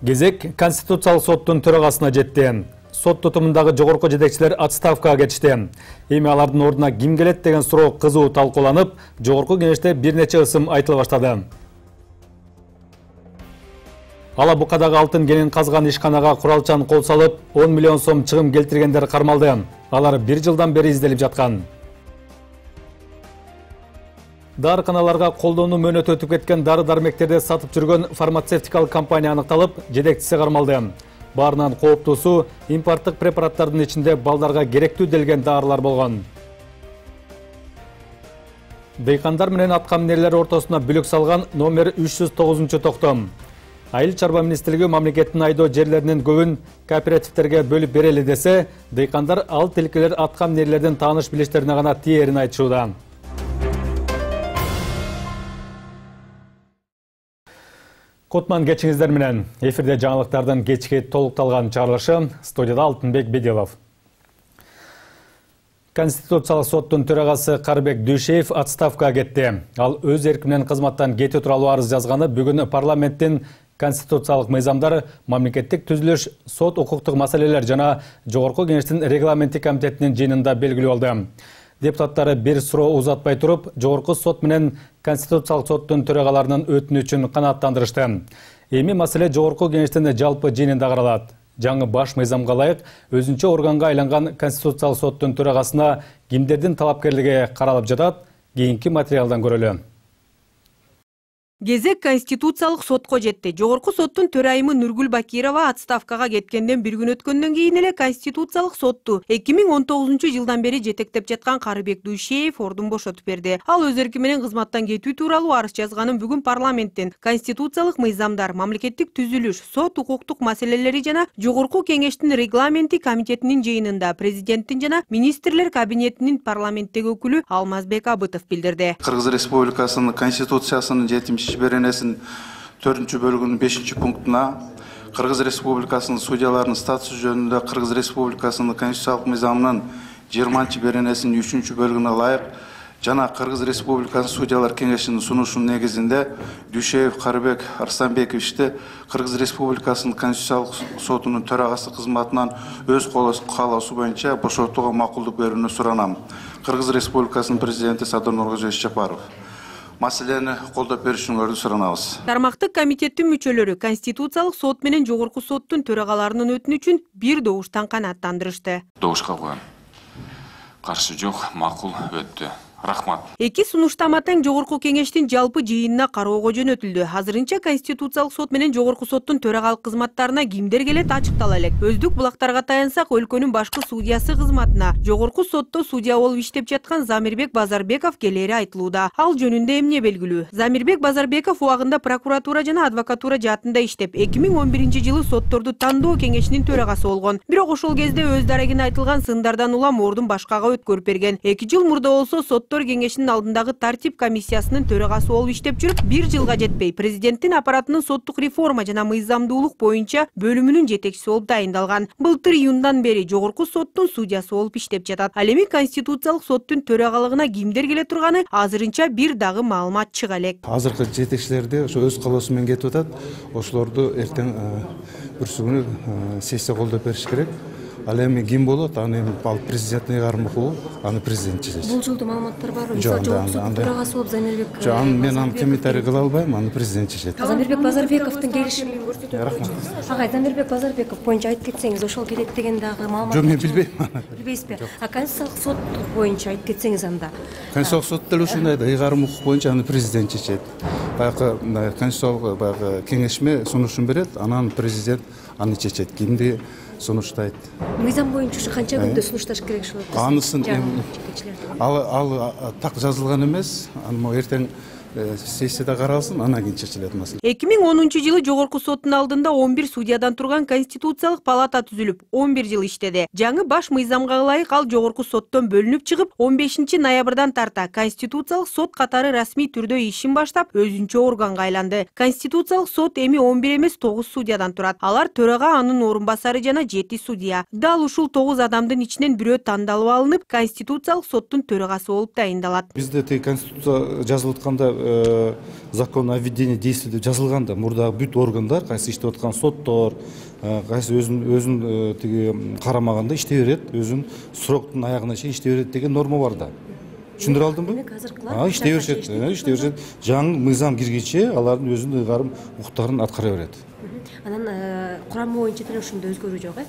Кезек Конституциялык соттун төрагасына жетти. Сот тутумундагы жогорку жетекчилер отставкага кетишти. Эми алардын ордуна ким келет деген суроо кызуу талкууланып, жогорку кеңеште бир нече ысым айтыла баштады. Ала Букадагы алтын кенин казган ишканага куралчан кол салып, 10 миллион сом чыгым келтиргендер кармалды. Алар 1 жылдан бери изделип жаткан. Дарыканаларга колдонуу мөөнөтү өтүп кеткен дары-дармектерди сатып жүргөн фармацевтикалык компания аныкталып, жетекчиси кармалды. Баарынан кооптуусу импорттук препараттардын ичинде балдарга керектүү делген дарылар болгон. Дыйкандар менен аткаминерлер ортосуна бүлүк салган номер 309-токтом. Айыл чарба министрлиги мамлекеттин айдоо жерлеринин көбүн кооперативтерге бөлүп берели десе, дыйкандар ал тилкелер аткаминерлердин тааныш билиштерине гана тиерин айтышууда. Кутман кечиңиздер менен. Эфирде жаңылыктардын кечки толукталган чыгарылышы. Студияда Алтынбек Бедилов. Конституциялык соттун төрагасы Карбек Дүйшеев отставкага кетти. Ал өз эрки менен кызматтан кетүү тууралуу арыз жазганы бүгүн парламенттин конституциялык мыйзамдар, мамлекеттик түзүлүш, сот укуктук маселелер жана жогорку кеңештин регламенттик комитетинин жыйынында белгилүү болду. Депутаттары бир суроо узатпай туруп, жогорку сот менен Конституциялык соттун төрагаларынын өтүнүчүн канааттандырышты. Эми маселе жогорку кеңештин жалпы жыйынында каралат. Жаңы баш мыйзамга ылайык өзүнчө органга айланган Конституциялык соттун төрагасына кимдердин талапкерлиги каралып жатат? Кийинки материалдан көрөлү. Кезек Конституциялык сотко жетти. Жогорку соттун төрайымы Нургүл Бакирова отставкага кеткенден бир күн өткөндөн кийин эле Конституциялык сотту 2019-жылдан бери жетектеп жаткан Карбек Дүйшеев ордун бошотуп берди. Ал өз эрки менен кызматтан кетүү тууралуу арыз жазганын бүгүн парламенттин конституциялык мыйзамдар, мамлекеттик түзүлүш, сот укуктук маселелери жана жогорку кеңештин регламенттик комитетинин жыйынында президенттин жана министрлер кабинетинин парламенттеги өкүлү Алмазбек Абытов билдирди. Кыргыз Республикасынын конституциясынын 70 беренесин 4-бөлүгүнүн 5-пунктуна Кыргыз Республикасынын судьяларынын статусу жөнүндө Кыргыз Республикасынын конституциялык мыйзамынын 20-беренесинин 3-бөлүгүнө ылайык жана Кыргыз Республикасынын судьялар кеңешинин сунушунун негизинде Дүйшеев Карбек Арстанбековичти Кыргыз Республикасынын конституциялык сотунун төрагасы кызматынан өз каалоосу боюнча бошотууга макулдук берүүнү суранам. Кыргыз Республикасынын президенти Садыр Нуркожоевич Жапаров. Маселени колдоп беришиңерди суранабыз. Тармактык комитеттин мүчөлөрү Конституциялык сот менен жогорку соттун төрагаларынын өтүнүчүн бир добуштан канааттандырышты. Добушка коем. Каршы жок, макул өттү. Рахмат. Эки сунуштама тең жогорку кеңештин жалпы жыйынына кароого жөнөтүлдү. Азырынча Конституциялык сот менен жогорку соттун төрагалык кызматтарына кимдер келет ачыктала элек. Өздүк булактарга таянсак, өлкөнүн башкы судьясы кызматына жогорку сотто судья болуп иштеп жаткан Замирбек Базарбеков келери айтылууда. Ал жөнүндө эмне белгилүү? Замирбек Базарбеков убагында прокуратура жана адвокатура жаатында иштеп, 2011-жылы сотторду тандоо кеңешинин төрагасы болгон. Бирок ошол кезде өз дарегине айтылган сындардан улам ордун башкага өткөрүп берген. 2 жыл мурда болсо сот кеңешинин алдындагы тартип комиссиясынын төрагасы болуп иштеп жүрүп, 1 жылга жетпей президенттин аппаратынын соттук реформа жана мыйзамдуулук боюнча бөлүмүнүн жетекчиси болуп дайындалган. Былтыр июндан бери жогорку соттун судьясы болуп иштеп жатат. Ал эми Конституциялык соттун төрагалыгына кимдер келе турганы азырынча бир дагы маалымат чыга элек. Азыркы жетекчилерди ошо өз каалоосу менен кетип атат. Ошолорду эртең бүрсүгүнү сессия колдоп бериш керек. Ал эми ким болот? Аны эми ал президенттин ыйгарым укугу, аны президент чечет. Бул жолдо маалыматтар барбы? Мисалы жогорку соттун төрагасы болуп Замирбек. Жок, мен аны комментарий кыла албайм, аны президент чечет. Замирбек Базарбековдун келишимин көрсөтөт. Рахмат. Агай, Замирбек Базарбеков боюнча айтып кетсеңиз, ошол келет деген дагы маалымат. Жок, мен билбейм. Билбейсизби? Конституциялык сот боюнча айтып кетсеңиз анда. Конституциялык сот деле ушундай да, ыйгарым укук боюнча аны президент чечет. Баягы конституциялык баягы кеңешме сунушун берет, анан президент аны чечет. Кимди сунуштайт. Мыйзам боюнча ушу канча күндө сунушташ керек ошо? Анысын ал так жазылган эмес. Аны эртең сессияда каралсын, анан кийин чечилет маселе. 2010-жылы жогорку соттун алдында 11 судьядан турган Конституциялык палата түзүлүп, 11 жыл иштеди. Жаңы баш мыйзамга ылайык ал жогорку соттон бөлүнүп чыгып, 15 ноябрдан тарта Конституциялык сот катары расмий түрдө ишин баштап, өзүнчө органга айланды. Конституциялык сот эми 11 эмес 9 судьядан турат. Алар төрага, анын орун басары жана 7 судья. Дал ушул 9 адамдын ичинен бирөө тандалып алынып, Конституциялык соттун төрагасы болуп дайындалат. Бизде конституция жазылып атканда закон о введении действий деп жазылган да, мурдагы бүт органдар, кайсы иштеп аткан соттор, кайсы өзүн тиги карамаганда иштей берет, өзүн сроктун аягына чейин иштей берет деген норма бар да. Түшүндүрө алдымбы? Иштей беришет. Жаңы мыйзам киргенче алардын өзүнүн ыйгарым укуктарын аткара берет. Анан курамы боюнча деле ошондо өзгөрүү жок,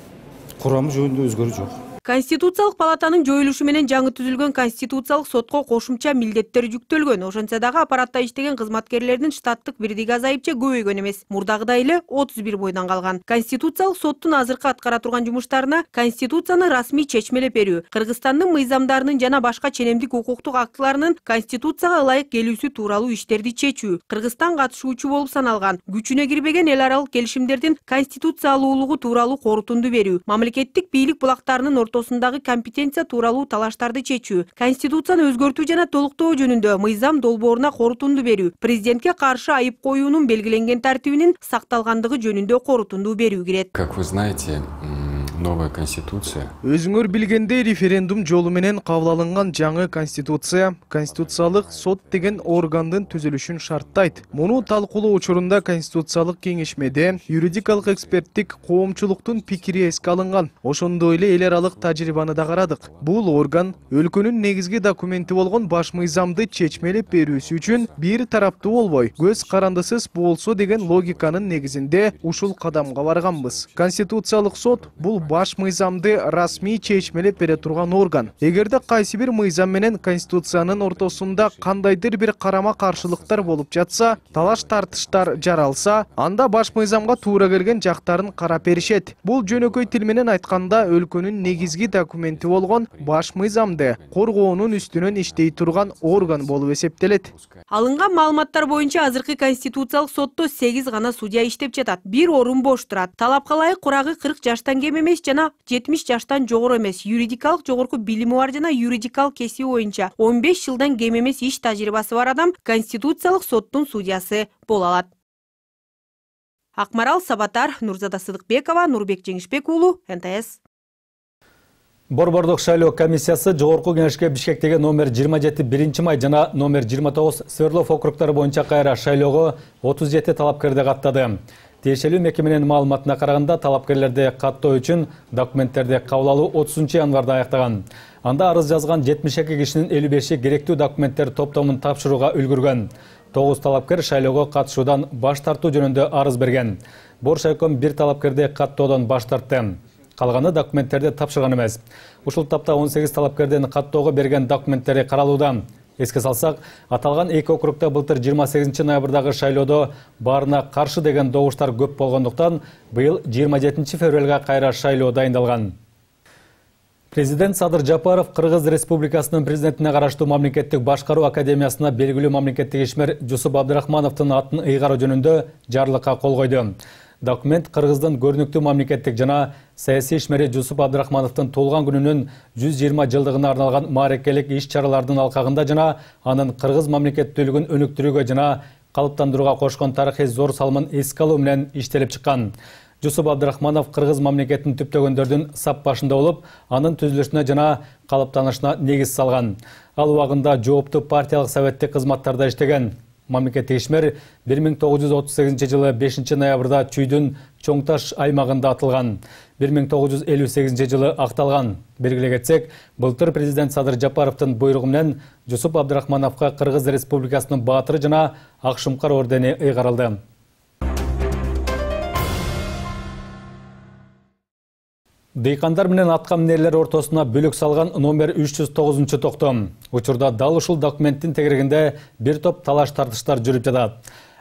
Курамы жөнүндө өзгөрүү жок. Конституциялык палатанын жоюлушу менен жаңы түзүлгөн конституциялык сотко кошумча милдеттер жүктөлгөн. Ошентсе дагы аппаратта иштеген кызматкерлердин штаттык биrdиги азайыпча көбөйгөн эмес. Мурдагыдай эле 31 бойдон калган. Конституциялык соттун азыркы аткара турган жумуштарына конституцияны расмий чечмелеп берүү, Кыргызстандын мыйзамдарынын жана башка ченемдик укуктук актыларынын конституцияга ылайык келүүсү тууралуу иштерди чечүү, Кыргызстан катышуучу болуп саналган күчүнө кирбеген эл аралык келишимдердин конституциялуулугу тууралуу корутунду берүү, мамлекеттик бийлик булактарынын ортосундагы компетенция тууралуу талаштарды чечүү, конституцияны өзгөртүү жана толуктоо жөнүндө мыйзам долбооруна корутунду берүү, президентке каршы айып коюунун белгиленген тартибинин сакталгандыгы жөнүндө корутунду берүү кирет. Как вы знаете, новая конституция. Өзүңөр билгендей, референдум жолу менен кабыл алынган жаңы конституция конституциялык сот деген органдын түзүлүшүн шарттайт. Муну талкуулоо учурунда конституциялык кеңешмеде юридикалык эксперттик коомчулуктун пикири эске алынган. Ошондой эле эл аралык тажрыйбаны да карадык. Бул орган өлкөнүн негизги документи болгон баш мыйзамды чечмелеп берүүсү үчүн бир тараптуу болбой, көз карандысыз болсо деген логиканын негизинде ушул кадамга барганбыз. Конституциялык сот бул баш мыйзамды расмий чечмелеп бере турган орган. Эгерде кайсы бир мыйзам менен конституциянын ортосунда кандайдыр бир карама каршылыктар болуп жатса, талаш тартыштар жаралса, анда баш мыйзамга туура келген жактарын карап беришет. Бул жөнөкөй тил менен айтканда өлкөнүн негизги документи болгон баш мыйзамды коргоонун үстүнөн иштей турган орган болуп эсептелет. Алынган маалыматтар боюнча азыркы конституциялык сотто 8 гана судья иштеп жатат. Бир орун бош турат. Талапка ылайык курагы 40 жаштан кем эмес жана 70 жаштан жогору эмес, юридикалык жогорку билими бар жана юридикалык кесиби боюнча 15 жылдан кем эмес иш тажрыйбасы бар адам конституциялык соттун судьясы боло алат. Акмарал Сабатар, Нурзада Сыдыкбекова, Нурбек Жеңишбек уулу, НТС. Борбордук шайлоо комиссиясы жогорку кеңешке Бишкектеги номер 27 1 май жана номер 29 Свердлов округдары боюнча кайра шайлоого 37 талапкерди каттады. Тиешелүү мекеменин маалыматына караганда талапкерлерди каттоо үчүн документтерди кабыл алуу 30 январда аяктаган. Анда арыз жазган 72 кишинин 55-и керектүү документтер топтомун тапшырууга үлгүргөн. 9 талапкер шайлоого катышуудан баш тартуу жөнүндө арыз берген. Боршайком бир талапкерди каттоодон баш тартты. Калганы документтерди тапшырган эмес. Ушул тапта 18 талапкердин каттоого берген документтери каралууда. Эске салсак, аталган эки округда былтыр 28 ноябрдагы шайлоодо баарына каршы деген добуштар көп болгондуктан быйыл 27 февралга кайра шайлоо дайындалган. Президент Садыр Жапаров Кыргыз Республикасынын президентине караштуу мамлекеттик башкаруу академиясына белгилүү мамлекеттик ишмер Жусуп Абдрахмановдун атын ыйгаруу жөнүндө жарлыкка кол койду. Документ Кыргыздын көрүнүктүү мамлекеттик жана саясий ишмери Жусуп Абдрахмановдун туулган күнүнүн 120 жылдыгына арналган маарекелик иш-чаралардын алкагында жана анын кыргыз мамлекеттүүлүгүн өнүктүрүүгө жана калыптандырууга кошкон тарыхый зор салымын эске алуу менен иштелип чыккан. Жусуп Абдрахманов кыргыз мамлекетин түптөгөндөрдүн сап башында болуп, анын түзүлүшүнө жана калыптанышына негиз салган. Ал убагында жооптуу партиялык советтик кызматтарда иштеген. Мамлекеттик ишмер 1938 жылы 5 ноябрда Чүйдүн Чоң Таш аймагында атылган. 1958 жылы акталган. Белгилей кетсек, былтыр президент Садыр Жапаровдун буйругу менен Жусуп Абдрахмановго Кыргыз Республикасынын баатыры жана Ак Шумкар ордени ыйгарылды. Дейкандар менен атка минерлер ортосуна бөлүк салган номер 309 токтом. Учурда дал ушул документтин тегерегинде бир топ талаш тартыштар жүрүп жатат.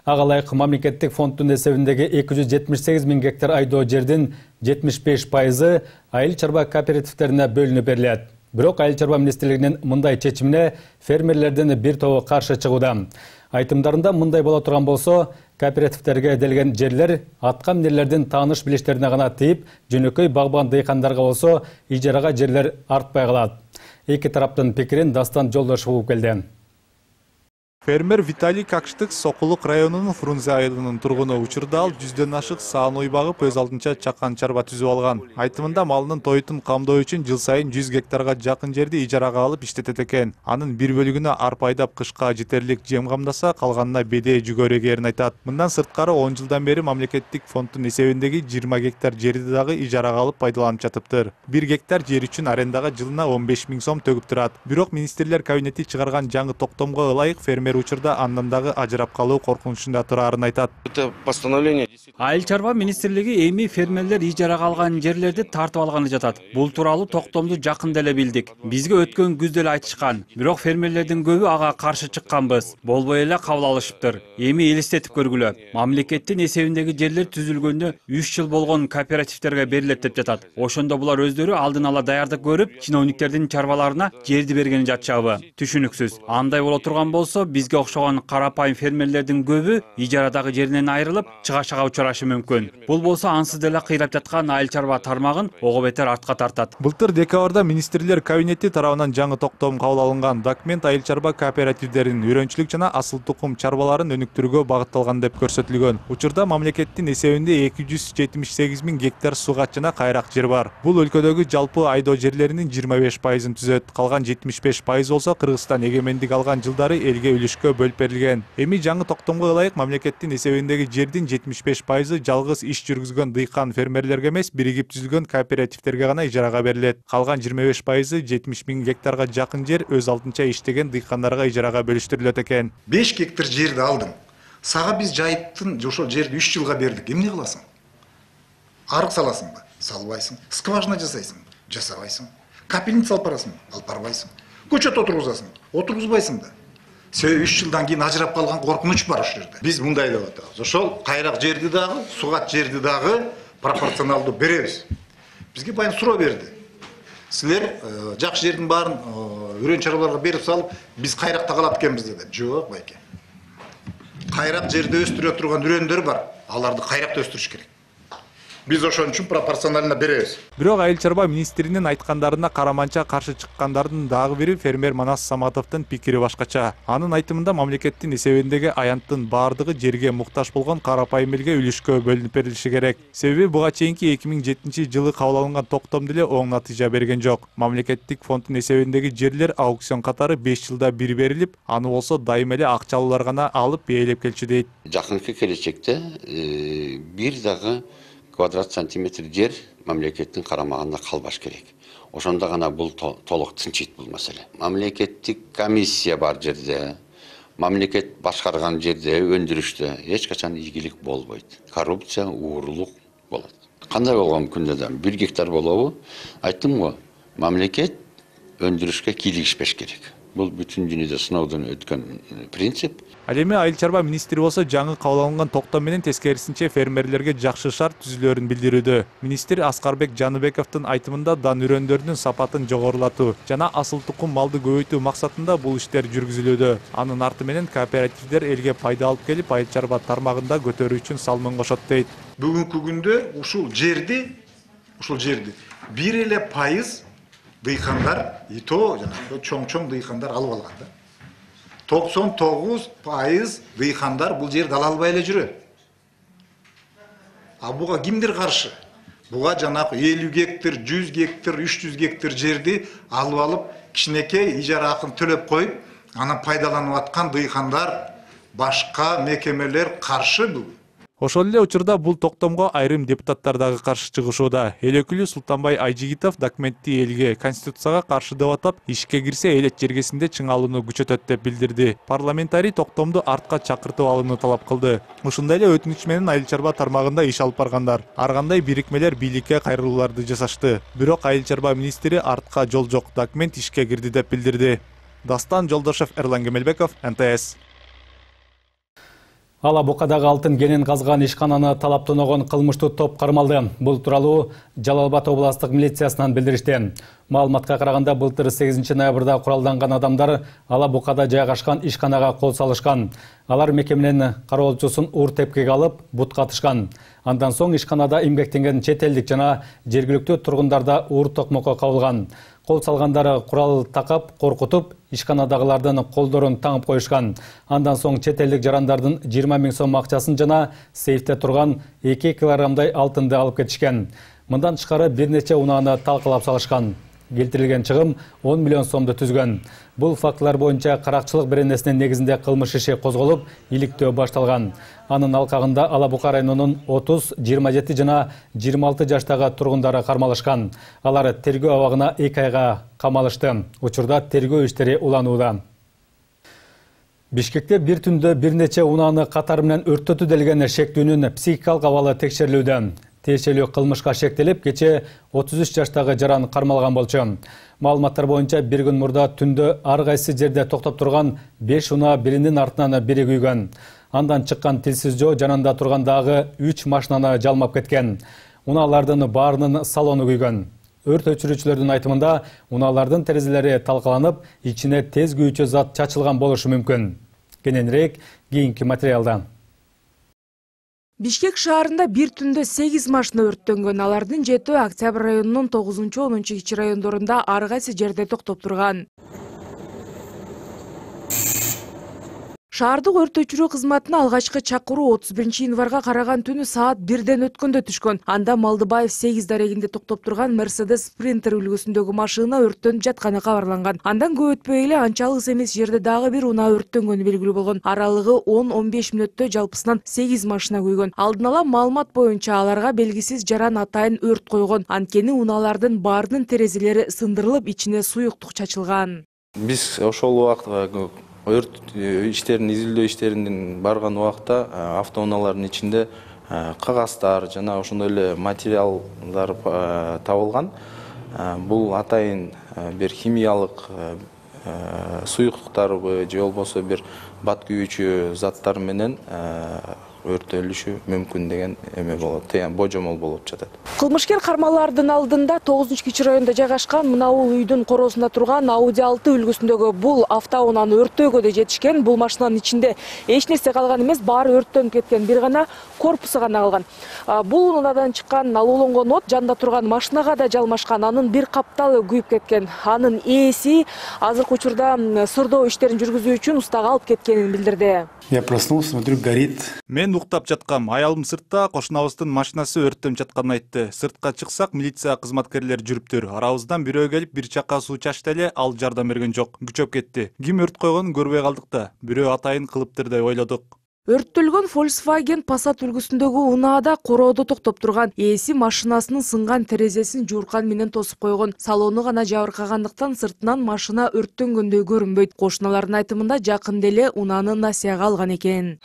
Ага ылайык мамлекеттик фонддун эсебиндеги 278 000 гектар айдоо жердин 75% айыл чарба кооперативтерине бөлүнүп берилет. Бирок айыл чарба министрлигинин мындай чечимине фермерлердин бир тобу каршы чыгууда. Айтымдарында мындай боло турган болсо, кооперативтерге эделген жерлер атка минерлердин тааныш билиштерине гана тийип, жөнөкөй багбан дейкандарга болсо ижарага жерлер артпай калат. Эки тараптын пикирин Дастан Жолдошов угуп келди. Фермер Виталий Какштык Сокулук районунун Фрунзе айылынын тургуну. Учурда ал 100дөн ашык саан ой багып, өз алдынча чакан чарба түзүп алган. Айтымында малынын тоютун камдоо үчүн жыл сайын 100 гектарга жакын жерди ижарага алып иштетет экен. Анын бир бөлүгүнө арпа айдап кышка жетерлик жем камдаса, калганына бедээ жүгөрү эгерин айтат. Мындан сырткары 10 жылдан бери мамлекеттик фонддун эсебиндеги 20 гектар жерди дагы ижарага алып пайдаланып жатыптыр. 1 гектар жер үчүн арендага жылына 15 000 сом төгүп турат. Бирок министрлер кабинети чыгарган жаңы токтомго ылайык фермер учурда андан дагы ажырап калуу коркунучунда турарын айтат. Это постановление. Айыл чарба министрлиги эми фермерлер ижарага алган жерлерди тартып алганы жатат. Бул тууралуу токтомду жакында эле билдик. Бизге өткөн күздө эле айтышкан. Бирок фермерлердин көбү ага каршы чыкканбыз. Болбой эле кабыл алышыптыр. Эми элестетип көргүлө. Мамлекеттин эсебиндеги жерлер түзүлгөндө 3 жыл болгон кооперативтерге берилет деп жатат. Ошондо булар өздөрү алдын ала даярдык көрүп, чиновниктердин чарбаларына жерди бергени жатчабы? Түшүнүксүз. Андай боло турган болсо, бизге окшогон карапайым фермерлердин көбү ижарадагы жеринен айрылып, чыгашага учурашы мүмкүн. Бул болсо ансыз деле кыйрап жаткан айыл чарба тармагын ого бетер артка тартат. Былтыр декабрда министрлер кабинети тарабынан жаңы токтом кабыл алынган. Документ айыл чарба кооперативдерин үйрөнчүлүк жана асыл тукум чарбаларын өнүктүрүүгө багытталган деп көрсөтүлгөн. Учурда мамлекеттин эсебинде 278 000 гектар сугат жана кайрак жер бар. Бул өлкөдөгү жалпы айдоо жерлеринин 25%-ын түзөт. Калган 75% болсо Кыргызстан эгемендик алган жылдары элге үлүшкө бөлүп берилген. Эми жаңы токтомго ылайык мамлекеттин эсебиндеги жердин 75%-ы жалгыз иш жүргүзгөн дыйкан фермерлерге эмес, биригип түзүлгөн кооперативтерге гана ижарага берилет. Калган 25%-ы 70 000 гектарга жакын жер өз алдынча иштеген дыйкандарга ижарага бөлүштүрүлөт экен. 5 гектар жерди алдым. Сага биз жайыптын ошол жерди 3 жылга бердик. Эмне кыласың? Арык саласыңбы? Салбайсың. Скважина жасайсың? Жасабайсың. Капельница алып барасың? Алып барбайсың. Көчөт отургузасың? Отургузбайсың да. 3 жылдан кийин ажырап калган коркунуч бар ошол жерде. Биз мындай деп атабыз. Ошол кайрак жерди дагы, сугат жерди дагы пропорционалдуу беребиз. Бизге баягы суроо берди. Силер жакшы жердин баарын үрөн чарбаларга берип салып, биз кайракта калат экенбиз деп. Жок, байке. Кайрак жерде өстүрө турган үрөндөр бар. Аларды кайракта өстүрүш керек. Биз ошон үчүн пропорционально беребиз. Бирок айыл чарба министринин айткандарына караманча каршы чыккандардын дагы бири фермер Манас Саматовдун пикири башкача. Анын айтымында мамлекеттин эсебиндеги аянттын баардыгы жерге муктаж болгон карапайым элге үлүшкө бөлүнүп берилиши керек. Себеби буга чейинки 2007 жылы кабыл алынган токтом деле оң натыйжа берген жок. Мамлекеттик фонддун эсебиндеги жерлер аукцион катары 5 жылда бир берилип, аны болсо дайыма эле акчалуулар гана алып бээлеп келчү дейт. Жакынкы келечекте бир дагы квадрат сантиметр жер мамлекеттин карамагында калбаш керек. Ошондо гана бул толук тынчыйт бул маселе. Мамлекеттик комиссия бар жерде, мамлекет башкарган жерде, өндүрүштө эч качан ийгилик болбойт. Коррупция, уурулук болот. Кандай болгон күндө да 1 гектар болобу? Айттым го, мамлекет өндүрүшкө кийлигишпеш керек. Бул бүтүн дүйнөдө сыноодон өткөн принцип. Ал эми айыл чарба министри болсо жаңы кабыл алынган токтом менен тескерисинче фермерлерге жакшы шарт түзүлөрүн билдирүүдө. Министр Аскарбек Жаныбековдун айтымында дан үрөндөрдүн сапатын жогорулатуу жана асыл тукум малды көбөйтүү максатында бул иштер жүргүзүлүүдө. Анын арты менен кооперативдер элге пайда алып келип, айыл чарба тармагында көтөрүү үчүн салмын кошот дейт. Бүгүнкү күндө ушул жерди бир эле пайыз дыйкандар, ито жанагы чоң дыйкандар алып алган да. 99% дыйкандар бул жерди ала албай эле жүрөт. А буга кимдир каршы? Буга жанагы 50 гектар, 100 гектар, 300 гектар жерди алып алып, кичинекей ижара акын төлөп коюп, анан пайдаланып аткан дыйкандар, башка мекемелер каршы бул. Ошол эле учурда бул токтомго айрым депутаттар дагы каршы чыгышууда. Эл өкүлү Султанбай Айжигитов документти элге конституцияга каршы деп атап, ишке кирсе элет жергесинде чыңалууну күчөтөт деп билдирди. Парламентарий токтомду артка чакыртып алууну талап кылды. Ушундай эле өтүнүч менен айыл чарба тармагында иш алып баргандар. Ар кандай бирикмелер бийликке кайрылууларды жасашты. Бирок айыл чарба министри артка жол жок, документ ишке кирди деп билдирди. Дастан Жолдошев, Эрлан Кемелбеков, НТС. Ала Букадагы алтын кенен казган ишкананы талап тоногон кылмыштуу топ кармалды. Бул тууралуу Жалал Абад областык милициясынан билдиришти. Маалыматка караганда былтыр 8 ноябрда куралданган адамдар Ала Букада жайгашкан ишканага кол салышкан. Алар мекеменин кароолчусун уур тепкеге алып, бутка атышкан. Андан соң ишканада эмгектенген чет элдик жана жергиликтүү тургундарда уур токмокко кабылган. Кол салгандары курал такап, коркутуп, ишканадагылардын колдорун таңып коюшкан. Андан соң чет элдик жарандардын 20 000 сом акчасын жана сейфте турган 2 килограммдай алтынды алып кетишкен. Мындан тышкары бир нече унааны талкалап салышкан. Келтирилген чыгым 10 миллион сомду түзгөн. Бул фактылар боюнча каракчылык беренесинин негизинде кылмыш иши козголуп, иликтөө башталган. Анын алкагында Ала Бука районунун 30, 27 жана 26 жаштагы тургундары кармалышкан. Алар тергөө абагына 2 айга камалышты. Учурда тергөө иштери уланууда. Бишкекте бир түндө бир нече унааны катары менен өрттөтүү делген шектүүнүн психикалык абалы текшерилүүдө. Тиешелүү кылмышка шектелип, кече 33 жаштагы жаран кармалган болчу. Маалыматтар боюнча бир күн мурда түндө ар кайсы жерде токтоп турган 5 унаа биринин артынан бири күйгөн. Андан чыккан тилсиз жоо жанында тургандагы 3 машинаны жалмап кеткен. Унаалардын баарынын салону күйгөн. Өрт өчүрүүчүлөрдүн айтымында унаалардын терезелери талкаланып, ичине тез күйүүчү зат чачылган болушу мүмкүн. Кененирээк кийинки материалда. Бишкек шаарында бир түндө 8 машина өрттөнгөн. Алардын 7 Октябрь районунун 9-10 райондорунда ар кайсы жерде токтоп турган. Шаардык өрт өчүрүү кызматына алгачкы чакыруу 31 январга караган түнү саат 1ден өткөндө түшкөн. Анда Малдыбаев 8 дарегинде токтоп турган Mercedes Sprinter үлгүсүндөгү машина өрттөнүп жатканы кабарланган. Андан көп өтпөй эле анча алыс эмес жерде дагы бир унаа өрттөнгөнү белгилүү болгон. Аралыгы 10-15 мүнөттө жалпысынан 8 машина күйгөн. Алдын ала маалымат боюнча аларга белгисиз жаран атайын өрт койгон. Анткени унаалардын баарынын терезелери сындырылып, ичине суюктук чачылган. Биз ошол убакта өрт иштерин изилдөө иштеринин барган убакта автоунаалардын ичинде кагаздар жана ошондой эле материалдар табылган. Бул атайын бир химиялык суюктуктарбы же болбосо бир бат күйүүчү заттар менен өрттөлүшү мүмкүн деген эме болот, божомол болуп жатат. Кылмышкер кармалардын алдында 9-кичи районда жайгашкан мынабул үйдүн короосунда турган Audi 6 үлгүсүндөгү бул автоунааны өрттөөгө да жетишкен. Бул машинанын ичинде эч нерсе калган эмес, баары өрттөнүп кеткен, бир гана корпусу гана калган. Бул унаадан чыккан алууланган от жанда турган машинага да жалмашкан, анын бир капталы күйүп кеткен. Анын ээси азыркы учурда сырдоо иштерин жүргүзүү үчүн устага алып кеткенин билдирди. Я проснулся, смотрю, горит. Мен уктап жаткам, аялым сыртта кошунабыздын машинасы өрттөнүп жатканын айтты. Сыртка чыксак, милиция кызматкерлери жүрүптүр. Арабыздан бирөө келип бир чака суу чачты эле, ал жардам берген жок. Күчөп кетти. Ким өрт койгонун көрбөй калдык да. Бирөө атайын кылыптыр деп ойлодук. Өрттөлгөн Volkswagen Passat үлгүсүндөгү унаада короодо токтоп турган. Ээси машинасынын сынган терезесин жууркан менен тосуп койгон. Салону гана жабыркагандыктан сыртынан машина өрттөнгөндөй көрүнбөйт. Кошуналардын айтымында жакында эле унааны насыяга алган экен.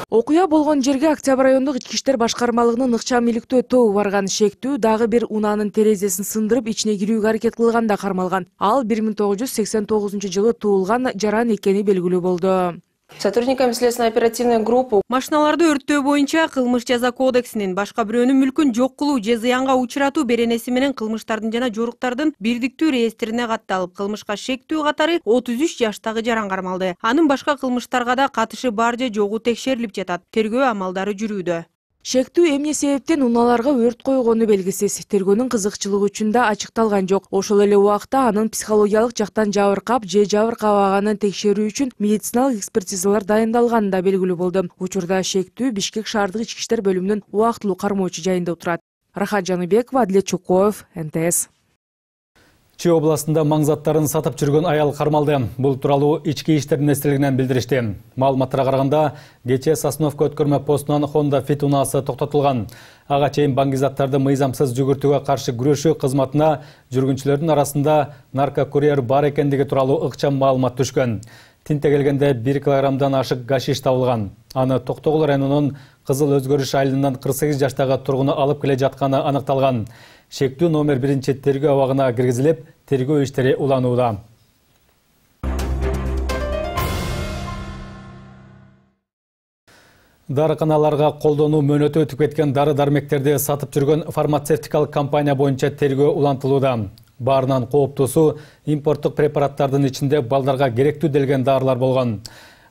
Окуя болгон жерге Октябрь райондук ички иштер башкармалыгынын ыкчам иликтөө тобу барган. Шектүү дагы бир унаанын терезесин сындырып, ичине кирүүгө аракет кылганда кармалган. Ал 1989-жылы туулган жаран экени белгилүү болду. Сотрудниками следственно-оперативной группы машиналарды өрттөө боюнча кылмыш жаза кодексинин башка бирөөнүн мүлкүн жок кылуу же зыянга учуратуу беренеси менен кылмыштардын жана жоруктардын бирдиктүү реестрине катталып, кылмышка шектүү катары 33 жаштагы жаран кармалды. Анын башка кылмыштарга да катышы бар же жогу текшерилип жатат. Тергөө амалдары жүрүүдө. Шектүү эмне себептен унааларга өрт койгону белгисиз. Тергөөнүн кызыкчылыгы үчүн да ачыкталган жок. Ошол эле убакта анын психологиялык жактан жабыркап же жабыркабаганын текшерүү үчүн медициналык экспертизалар дайындалганы да белгилүү болду. Учурда шектүү Бишкек шаардык ички иштер бөлүмүнүн убактылуу кармоочу жайында отурат. Рахат Жаныбекова, Адлет Чукоев, НТС. Чүй областында маң заттарын сатып жүргөн аял кармалды. Бул тууралуу ички иштер министрлигинен билдиришти. Маалыматтарга караганда, кече Сосновка өткөрмө постунан Honda Fit унаасы токтотулган. Ага чейин баңгизаттарды мыйзамсыз жүгүртүүгө каршы күрөшүү кызматына жүргүнчүлөрдүн арасында наркокурьер бар экендиги тууралуу ыкчам маалымат түшкөн. Тинте келгенде 1 килограммдан ашык гашиш табылган. Аны Токтогул районунун Кызыл Өзгөрүш айылынан 48 жаштагы тургуну алып келе жатканы аныкталган. Шектүү номер 1 тергөө абагына киргизилип, тергөө иштери уланууда. Дарыканаларга колдонуу мөөнөтү өтүп кеткен дары-дармектерди сатып жүргөн фармацевтикалык компания боюнча тергөө улантылууда. Баарынан кооптуусу импорттук препараттардын ичинде балдарга керектүү делген дарылар болгон.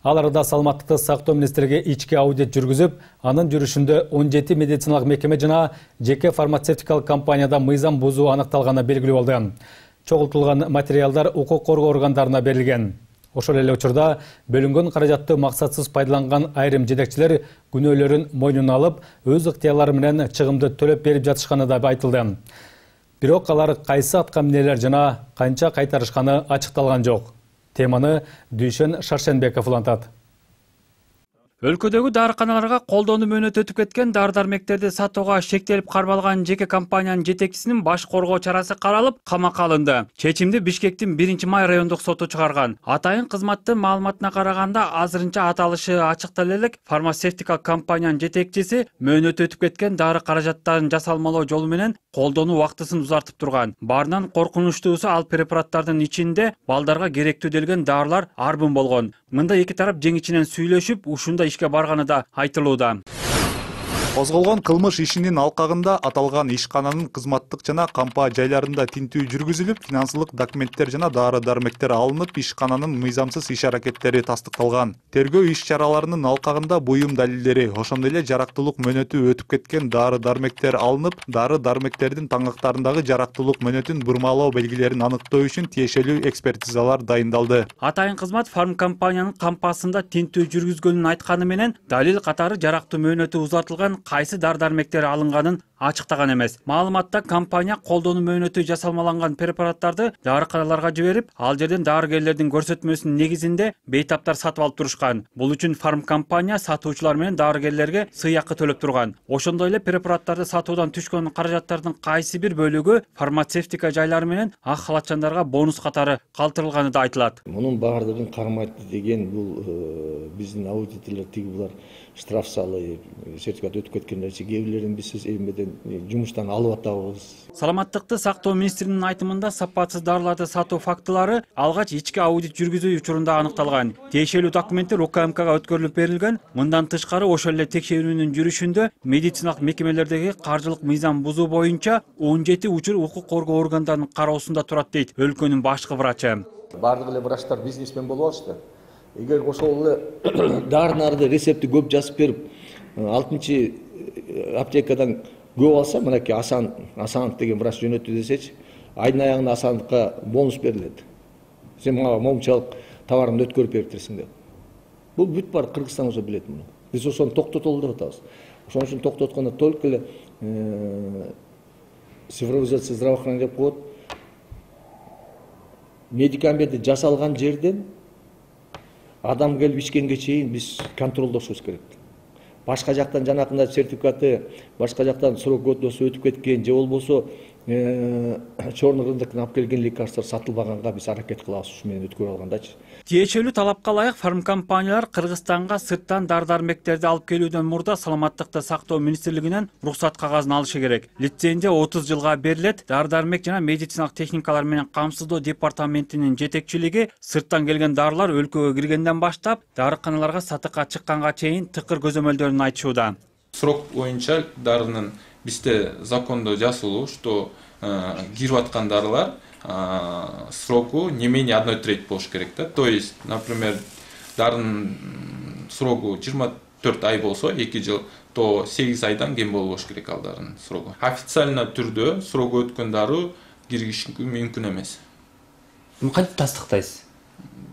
Ал арада саламаттыкты сактоо министрлиги ички аудит жүргүзүп, анын жүрүшүндө 17 медициналык мекеме жана жеке фармацевтикалык компанияда мыйзам бузуу аныкталганы белгилүү болду. Чогултулган материалдар укук коргоо органдарына берилген. Ошол эле учурда бөлүнгөн каражатты максатсыз пайдаланган айрым жетекчилер күнөөлөрүн мойнуна алып, өз ыктыярлары менен чыгымды төлөп берип жатышканы да айтылды. Бирок алар кайсы атка минелер жана канча кайтарышканы ачыкталган жок. Теманы Дүйшөн Шаршенбеков улантат. Өлкөдөгү дарыканаларга колдонуу мөөнөтү өтүп кеткен дары-дармектерди сатууга шектелип кармалган жеке компаниянын жетекчисинин баш коргоо чарасы каралып, камакка алынды. Чечимди Бишкектин 1-май райондук соту чыгарган. Атайын кызматтын маалыматына караганда, азырынча аталышы ачыктала элек, фармацевтикалык компаниянын жетекчиси мөөнөтү өтүп кеткен дары каражаттарын жасалмалоо жолу менен колдонуу убактысын узартып турган. Баарынан коркунучтуусу ал препараттардын ичинде балдарга керектүү делген дарылар арбын болгон. Мында эки тарап жең ичинен сүйлөшүп, ушундай ишке барганы да айтылууда. Козголгон кылмыш ишинин алкагында аталган ишкананын кызматтык жана кампа жайларында тинтүү жүргүзүлүп, финансылык документтер жана дары-дармектер алынып, ишкананын мыйзамсыз иш-аракеттери тастыкталган. Тергөө иш-чараларынын алкагында буюм далилдери, ошондой эле жарактуулук мөөнөтү өтүп кеткен дары-дармектер алынып, дары-дармектердин таңактарындагы жарактуулук мөөнөтүн бурмалоо белгилерин аныктоо үчүн тиешелүү экспертизалар дайындалды. Атайын кызмат фармкомпаниянын кампасында тинтүү жүргүзгөнүн айтканы менен, далил катары жарактуу мөөнөтү узартылган кайсы дары-дармектер алынганын ачыктаган эмес. Маалыматта компания колдонуу мөөнөтү жасалмаланган препараттарды дарыканаларга жиберип, ал жерден дарыгерлердин көрсөтмөсүнүн негизинде бейтаптар сатып алып турушкан. Бул үчүн фармкомпания сатуучулар менен дарыгерлерге сыйакы төлөп турган. Ошондой эле препараттарды сатуудан түшкөн каражаттардын кайсы бир бөлүгү фармацевтика жайлары менен ак халатчандарга бонус катары калтырылганы да айтылат. Мунун баардыгын кармайт деген бул биздин аудиторлор тиги булар штраф салып, сертификат өтүп кеткендерчи кээ бирлерин биз эмеден жумуштан алып атабыз. Саламаттыкты сактоо министринин айтымында сапатсыз дарыларды сатуу фактылары алгач ички аудит жүргүзүү учурунда аныкталган. Тиешелүү документтер УКМКга өткөрүлүп берилген. Мындан тышкары ошол эле текшерүүнүн жүрүшүндө медициналык мекемелердеги каржылык мыйзам бузуу боюнча 17 учур укук коргоо органдарынын кароосунда турат дейт өлкөнүн башкы врачы. Бардык эле врачтар бизнесмен болуп алышты. Эгер ошол эле дары-нарды рецепти көп жазып берип, 6-чы аптекадан көп алса, мынакей Асанов деген врач жөнөттү десечи, айдын аягында Асановго бонус берилет. Сен мага момчалык товарымды өткөрүп бериптирсиң деп. Бул бүт бар Кыргызстан уже билет муну. Биз ошону токтотолу деп атабыз. Ошон үчүн токтоткондо только эле цифровизация здравоохранения деп коет. Медикаменти жасалган жерден адам келип ичкенге чейин биз контролдошубуз керек. Башка жактан жанакында сертификаты, башка жактан срок өтүп кеткен же болбосо чорный рыноктон алып келген лекарства сатылбаганга биз аракет кылабыз ушу менен өткөрүп алгандачы. Тиешелүү талапка ылайык фармкомпаниялар Кыргызстанга сырттан дары-дармектерди алып келүүдөн мурда саламаттыкты сактоо министрлигинен уруксат кагазын алышы керек. Лицензия 30 жылга берилет. Дары-дармек жана медициналык техникалар менен камсыздоо департаментинин жетекчилиги сырттан келген дарылар өлкөгө киргенден баштап дарыканаларга сатыкка чыкканга чейин тыкыр көзөмөлдөрүн айтышууда. Срок боюнча дарынын бизде закондо жазылуу, что кирип аткан дарылар сроку не менее 1/3 болуш керек да. То есть, например, дарынын сроку 24 ай болсо, 2 жыл, то 8 айдан кем болбош керек ал дарынын сроку. Официально түрдө сроку өткөн дары киргизиш мүмкүн эмес. Кантип тастыктайсыз?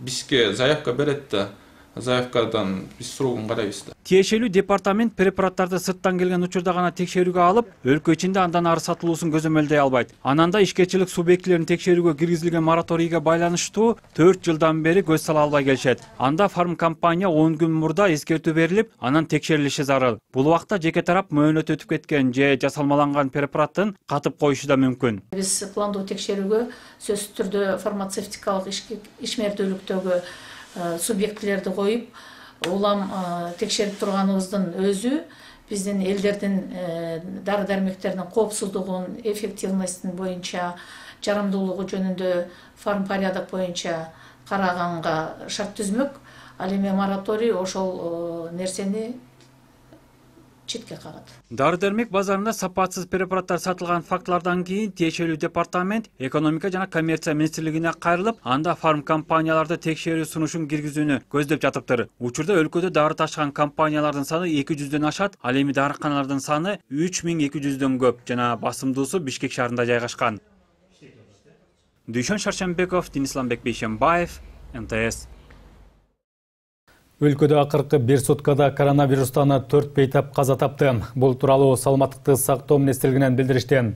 Бизге заявка берет да. Заявкадан биз срогун карайбыз да. Тиешелүү департамент препараттарды сырттан келген учурда гана текшерүүгө алып, өлкө ичинде андан ары сатылуусун көзөмөлдөй албайт. Анан да ишкерчилик субъектилерин текшерүүгө киргизилген мораторийге байланыштуу 4 жылдан бери көз сала албай келишет. Анда фармкомпания 10 күн мурда эскертүү берилип, анан текшерилиши зарыл. Бул убакта жеке тарап мөөнөтү өтүп кеткен же жасалмаланган препараттын катып коюшу да мүмкүн. Биз пландуу текшерүүгө сөзсүз түрдө фармацевтикалык ишмердүүлүктөгү субъектилерди коюп, улам текшерип турганыбыздын өзү биздин элдердин дары-дармектердин коопсуздугун, эффективностун боюнча, жарамдуулугу жөнүндө фармпорядок боюнча караганга шарт түзмөк. Ал эми мораторий ошол нерсени четке кагат. Дары-дәрмек базарында сапатсыз препараттар сатылган фактлардан кийин тиешелүү департамент экономика жана коммерция министрлигине кайрылып, анда фарм компанияларды текшерүү сунушун киргизүүнү көздөп жатыптыр. Учурда өлкөдө дары ташыган компаниялардын саны 200дөн ашат, ал эми дарыканалардын саны 3200дөн көп жана басымдуусу Бишкек шаарында жайгашкан. Дүйшөн Шаршенбеков, Денисламбек Бейшенбаев, МТС. Өлкөдө акыркы бир суткада коронавирустан 4 бейтап каза тапты. Бул тууралуу Саламаттыкты сактоо министрлигинен билдиришти.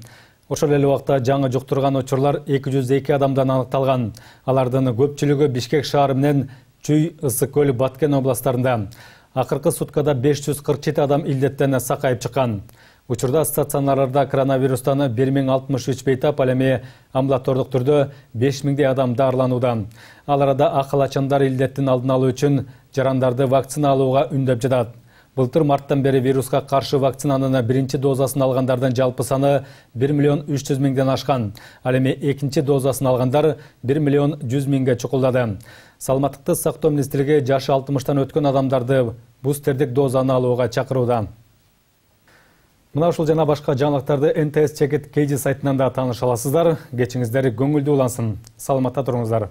Ошол эле убакта жаңы жуктурган учурлар 202 адамдан аныкталган. Алардын көпчүлүгү Бишкек шаары менен Чүй, Ысык көл, Баткен областарында. Акыркы суткада 547 адам илдеттен сакайып чыккан. Учурда стационарларда коронавирустан 1063 бейтап, ал эми амбулатордук түрдө 5000 адам дарыланууда. Ал арада акылачандар илдеттин алдын алуу үчүн жарандарды вакцина алууга үндөп жатат. Былтыр марттан бери вируска каршы вакцинанын биринчи дозасын алгандардын жалпы саны 1.300.000ден ашкан. Ал эми экинчи дозасын алгандар 1.100.000ге чукулдады. Саламаттыкты сактоо министрлиги жашы 60тан өткөн адамдарды бустердик дозаны алууга чакырууда. Мына ушул жана башка жаңылыктарды НТС Чекит KG сайтынан да тааныша аласыздар. Кечиңиздер көңүлдүү улансын. Саламатта туруңуздар.